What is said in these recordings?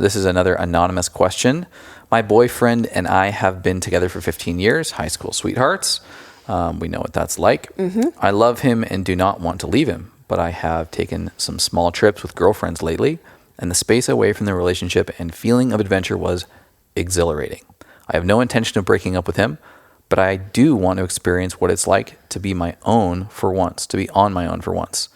This is another anonymous question. My boyfriend and I have been together for 15 years, high school sweethearts. We know what that's like. I love him and do not want to leave him, but I have taken some small trips with girlfriends lately, and the space away from the relationship and feeling of adventure was exhilarating. I have no intention of breaking up with him, but I do want to experience what it's like to be my own for once, to be on my own for once.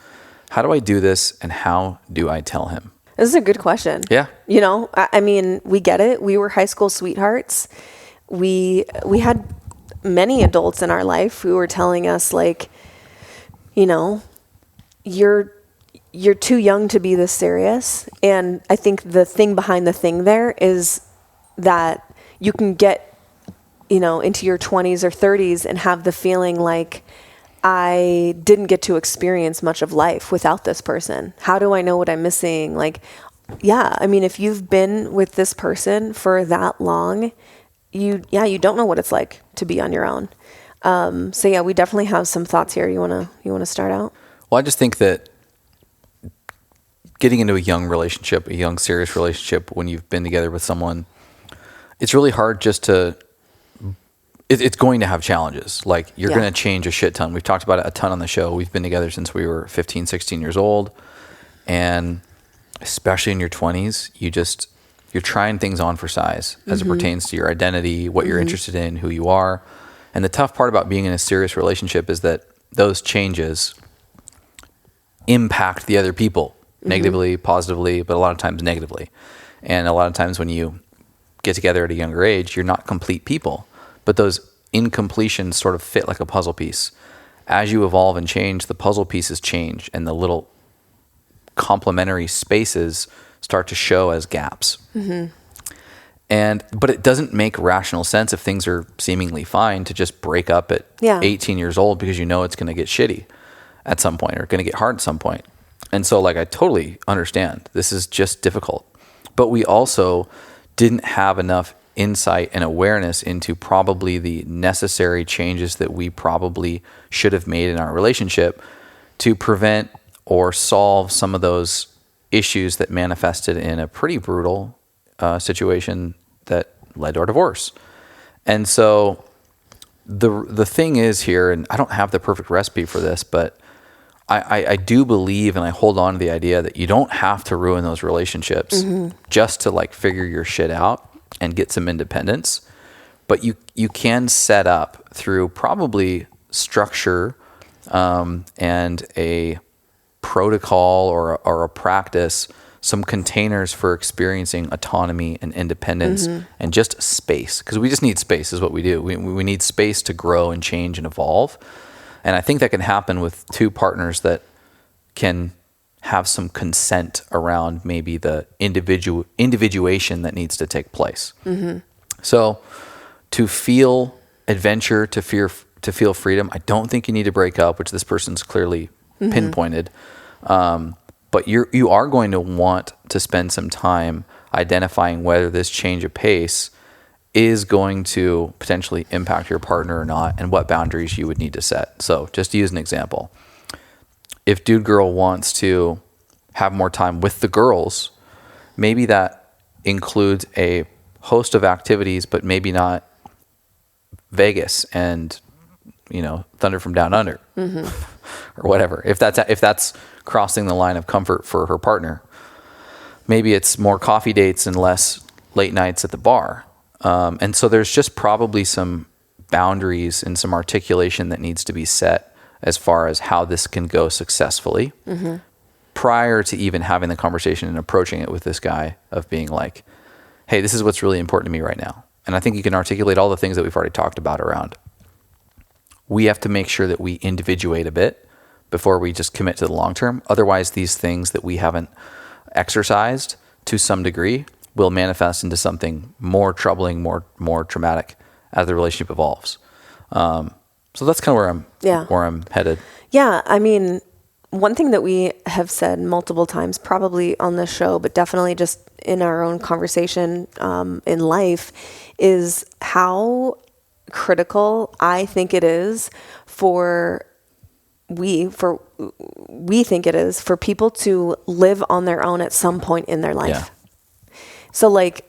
How do I do this, and how do I tell him? This is a good question. Yeah. You know, I mean, we get it. We were high school sweethearts. We had many adults in our life who were telling us, like, you know, you're too young to be this serious. And I think the thing behind the thing there is that you can get, you know, into your 20s or 30s and have the feeling like, I didn't get to experience much of life without this person. How do I know what I'm missing? Like, yeah, I mean, if you've been with this person for that long, you don't know what it's like to be on your own. So yeah, we definitely have some thoughts here. You wanna start out? Well, I just think that getting into a young relationship, a young serious relationship, when you've been together with someone, it's really hard just to. It's going to have challenges. Like, you're going to change a shit ton. We've talked about it a ton on the show. We've been together since we were 15, 16 years old. And especially in your 20s, you're trying things on for size as it pertains to your identity, what you're interested in, who you are. And the tough part about being in a serious relationship is that those changes impact the other people negatively, positively, but a lot of times negatively. And a lot of times when you get together at a younger age, you're not complete people. But those incompletions sort of fit like a puzzle piece. As you evolve and change, the puzzle pieces change, and the little complementary spaces start to show as gaps. But it doesn't make rational sense if things are seemingly fine to just break up at 18 years old, because you know it's going to get shitty at some point, or going to get hard at some point. And so, like, I totally understand. This is just difficult. But we also didn't have enough insight and awareness into probably the necessary changes that we probably should have made in our relationship to prevent or solve some of those issues that manifested in a pretty brutal situation that led to our divorce. And so the thing is here, and I don't have the perfect recipe for this, but I do believe, and I hold on to the idea that you don't have to ruin those relationships just to, like, figure your shit out and get some independence. But you can set up through probably structure and a protocol or a practice, some containers for experiencing autonomy and independence and just space. Because we just need space is what we do. We need space to grow and change and evolve. And I think that can happen with two partners that can have some consent around maybe the individuation that needs to take place. So to feel adventure, to feel freedom, I don't think you need to break up, which this person's clearly pinpointed. But you are going to want to spend some time identifying whether this change of pace is going to potentially impact your partner or not, and what boundaries you would need to set. So just to use an example, if dude girl wants to have more time with the girls, maybe that includes a host of activities, but maybe not Vegas and, you know, Thunder from Down Under or whatever. If that's crossing the line of comfort for her partner, maybe it's more coffee dates and less late nights at the bar. And so there's just probably some boundaries and some articulation that needs to be set as far as how this can go successfully prior to even having the conversation and approaching it with this guy of being like, hey, this is what's really important to me right now. And I think you can articulate all the things that we've already talked about around. We have to make sure that we individuate a bit before we just commit to the long term. Otherwise, these things that we haven't exercised to some degree will manifest into something more troubling, more traumatic as the relationship evolves. So that's kind of where I'm headed. Yeah, I mean, one thing that we have said multiple times, probably on this show, but definitely just in our own conversation in life, is how critical I think it is we think it is for people to live on their own at some point in their life. So like,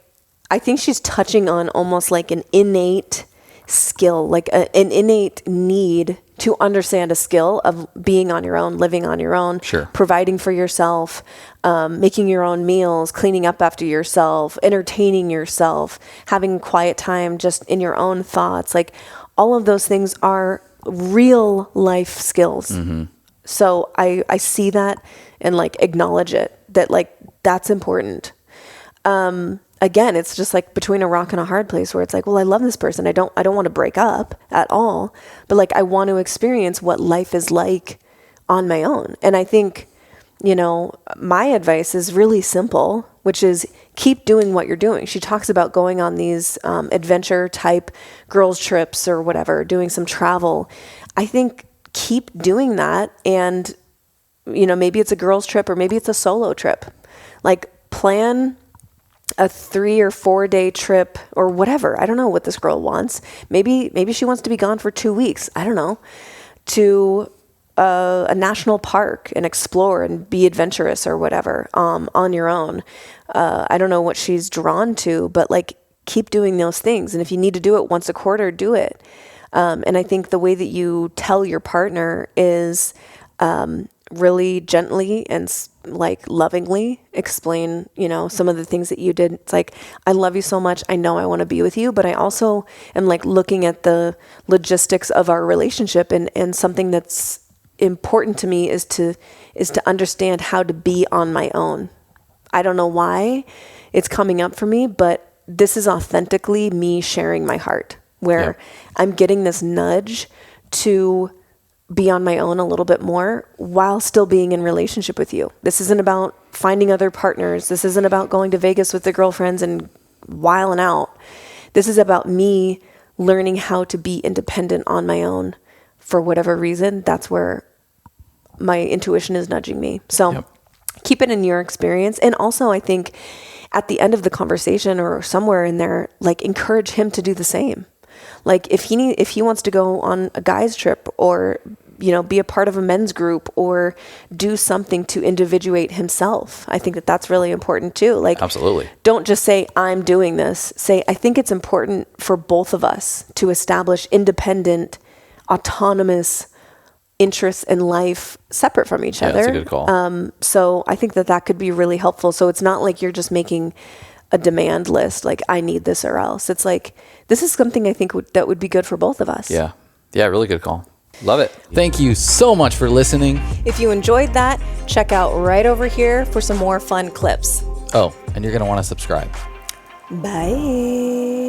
I think she's touching on almost like an innate skill, like an innate need to understand a skill of being on your own, living on your own, sure, providing for yourself, making your own meals, cleaning up after yourself, entertaining yourself, having quiet time just in your own thoughts. Like all of those things are real life skills. Mm-hmm. So I see that and like acknowledge it, that like that's important. Again, it's just like between a rock and a hard place where it's like, well, I love this person. I don't want to break up at all, but like I want to experience what life is like on my own. And I think, you know, my advice is really simple, which is keep doing what you're doing. She talks about going on these adventure type girls trips or whatever, doing some travel. I think keep doing that. And, you know, maybe it's a girls trip or maybe it's a solo trip. Like plan a 3 or 4 day trip or whatever. I don't know what this girl wants. Maybe she wants to be gone for 2 weeks. I don't know. To a national park and explore and be adventurous or whatever, on your own. I don't know what she's drawn to, but like keep doing those things. And if you need to do it once a quarter, do it. And I think the way that you tell your partner is, really gently and like lovingly explain, you know, some of the things that you did. It's like, I love you so much. I know I want to be with you, but I also am like looking at the logistics of our relationship, and something that's important to me is to understand how to be on my own. I don't know why it's coming up for me, but this is authentically me sharing my heart, where I'm getting this nudge to be on my own a little bit more while still being in relationship with you. This isn't about finding other partners. This isn't about going to Vegas with the girlfriends and wilding out. This is about me learning how to be independent on my own for whatever reason. That's where my intuition is nudging me. So keep it in your experience. And also I think at the end of the conversation or somewhere in there, like encourage him to do the same. Like if he wants to go on a guy's trip or, you know, be a part of a men's group or do something to individuate himself, I think that that's really important too. Like, absolutely. Don't just say, I'm doing this. Say, I think it's important for both of us to establish independent, autonomous interests in life separate from each other. That's a good call. So I think that could be really helpful. So it's not like you're just making a demand list, like I need this or else. It's like, this is something I think that would be good for both of us. Yeah. Really good call. Love it. Thank you so much for listening. If you enjoyed that, check out right over here for some more fun clips. Oh, and you're going to want to subscribe. Bye.